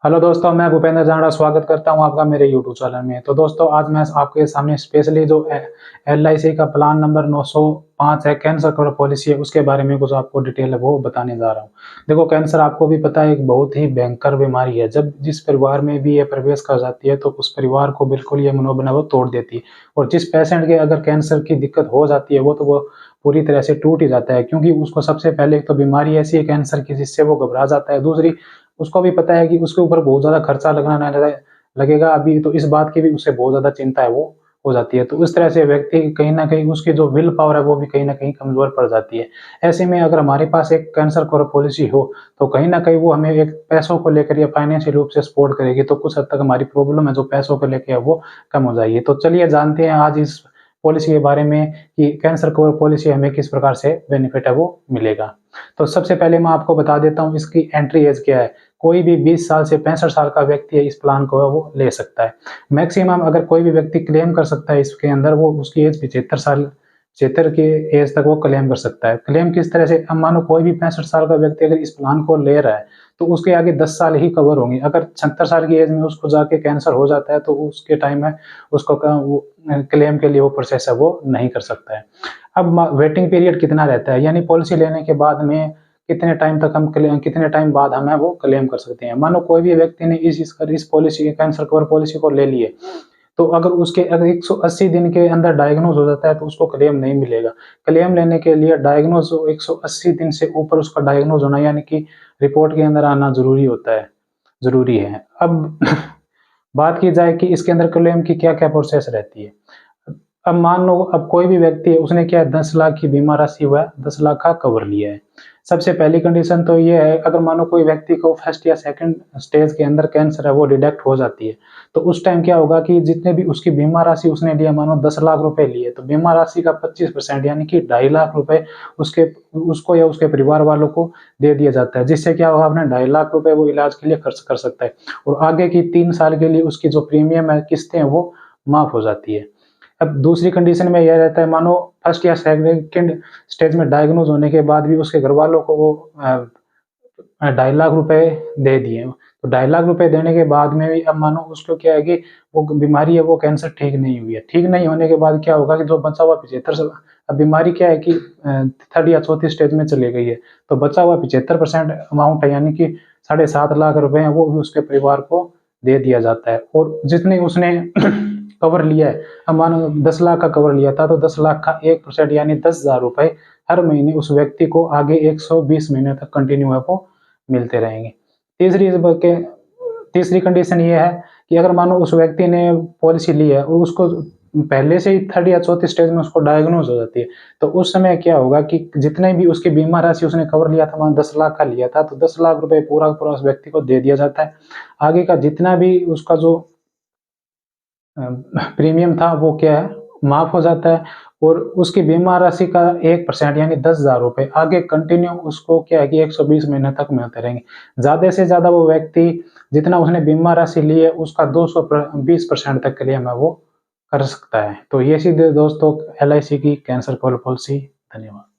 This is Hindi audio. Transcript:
हेलो दोस्तों, मैं भूपेंद्र जांगड़ा स्वागत करता हूं आपका मेरे यूट्यूब चैनल में। तो दोस्तों, आज मैं आपके सामने स्पेशली जो LIC का प्लान नंबर 905 है, कैंसर कवर पॉलिसी है, उसके बारे में कुछ आपको डिटेल है वो बताने जा रहा हूं। देखो, कैंसर आपको भी पता है एक बहुत ही भयंकर बीमारी है। जब जिस परिवार में भी ये प्रवेश कर जाती है तो उस परिवार को बिल्कुल ये मनोबल वो तोड़ देती है। और जिस पेशेंट के अगर कैंसर की दिक्कत हो जाती है वो पूरी तरह से टूट ही जाता है, क्योंकि उसको सबसे पहले तो बीमारी ऐसी है कैंसर की जिससे वो घबरा जाता है। दूसरी, उसको भी पता है कि उसके ऊपर बहुत ज़्यादा खर्चा लगेगा अभी, तो इस बात की भी उसे बहुत ज़्यादा चिंता है वो हो जाती है। तो इस तरह से व्यक्ति कहीं न कहीं उसकी जो विल पावर है वो भी कहीं न कहीं कमज़ोर पड़ जाती है। ऐसे में अगर हमारे पास एक कैंसर कवर पॉलिसी हो, तो कहीं न कहीं वो हमें एक पैसों को लेकर या फाइनेंशियल रूप से सपोर्ट करेगी, तो कुछ हद तक हमारी प्रॉब्लम है जो पैसों को लेके है वो कम हो जाएगी। तो चलिए जानते हैं आज इस पॉलिसी के बारे में कि कैंसर कवर पॉलिसी हमें किस प्रकार से बेनिफिट है वो मिलेगा। तो सबसे पहले मैं आपको बता देता हूँ इसकी एंट्री एज क्या है। कोई भी 20 साल से 65 साल का व्यक्ति है इस प्लान को वो ले सकता है। मैक्सिमम अगर कोई भी व्यक्ति क्लेम कर सकता है इसके अंदर, वो उसकी एज 75 की एज तक वो क्लेम कर सकता है। क्लेम किस तरह से, अब मानो कोई भी 65 साल का व्यक्ति अगर इस प्लान को ले रहा है तो उसके आगे 10 साल ही कवर होंगे। अगर 76 साल की एज में उसको जाके कैंसर हो जाता है तो उसके टाइम में उसको क्लेम के लिए वो प्रोसेस है वो नहीं कर सकता है। अब वेटिंग पीरियड कितना रहता है, यानी पॉलिसी लेने के बाद में कितने टाइम बाद हमें वो क्लेम कर सकते हैं। मानो कोई भी व्यक्ति ने इस पॉलिसी कैंसर कवर पॉलिसी को ले लिए, तो अगर 180 दिन के अंदर डायग्नोज हो जाता है तो उसको क्लेम नहीं मिलेगा। क्लेम लेने के लिए 180 दिन से ऊपर उसका डायग्नोज होना, यानी कि रिपोर्ट के अंदर आना जरूरी है। अब बात की जाए कि इसके अंदर क्लेम की क्या क्या प्रोसेस रहती है। अब मान लो, अब कोई भी व्यक्ति है, उसने क्या 10 लाख की बीमा राशि हुआ है, 10 लाख का कवर लिया है। सबसे पहली कंडीशन तो ये है, अगर मानो कोई व्यक्ति को फर्स्ट या सेकंड स्टेज के अंदर कैंसर है वो डिटेक्ट हो जाती है, तो उस टाइम क्या होगा कि जितने भी उसकी बीमा राशि उसने लिया, मानो 10 लाख रुपए लिए, तो बीमा राशि का 25% यानी कि 2.5 लाख रुपए उसको या उसके परिवार वालों को दे दिया जाता है, जिससे क्या होगा, अपने 2.5 लाख रुपए वो इलाज के लिए खर्च कर सकता है। और आगे की 3 साल के लिए उसकी जो प्रीमियम है, किस्तें हैं, वो माफ हो जाती है। अब दूसरी कंडीशन में यह रहता है, मानो फर्स्ट या सेकंड स्टेज में डायग्नोज होने के बाद भी उसके घर वालों को वो 2.5 लाख रुपए दे दिए, तो 2.5 लाख रुपए देने के बाद में भी अब मानो उसको क्या है कि वो बीमारी है, वो कैंसर ठीक नहीं हुई है। ठीक नहीं होने के बाद क्या होगा कि जो बचा हुआ 75, अब बीमारी क्या है कि थर्ड या चौथी स्टेज में चली गई है, तो बचा हुआ 75% अमाउंट है, यानी कि 7.5 लाख रुपए हैं, वो भी उसके परिवार को दे दिया जाता है। और जितने उसने कवर लिया है, अब मानो 10 लाख का कवर लिया था, तो 10 लाख का 1% यानी 10,000 रुपए हर महीने उस व्यक्ति को आगे 120 महीने तक कंटिन्यू है वो मिलते रहेंगे। तीसरी कंडीशन ये है कि अगर मानो उस व्यक्ति ने पॉलिसी ली है और उसको पहले से ही थर्ड या चौथी स्टेज में उसको डायग्नोज हो जाती है, तो उस समय क्या होगा कि जितने भी उसकी बीमा राशि उसने कवर लिया था, मान 10 लाख का लिया था, तो 10 लाख रुपए पूरा पूरा उस व्यक्ति को दे दिया जाता है। आगे का जितना भी उसका जो प्रीमियम था वो क्या है, माफ हो जाता है। और उसकी बीमा राशि का 1% यानी 10,000 रुपए आगे कंटिन्यू उसको क्या है कि 120 महीने तक मिलते रहेंगे। ज्यादा से ज्यादा वो व्यक्ति जितना उसने बीमा राशि ली है उसका 220% तक के लिए मैं वो कर सकता है। तो ये सीधे दोस्तों LIC की कैंसर कवर पॉलिसी। धन्यवाद।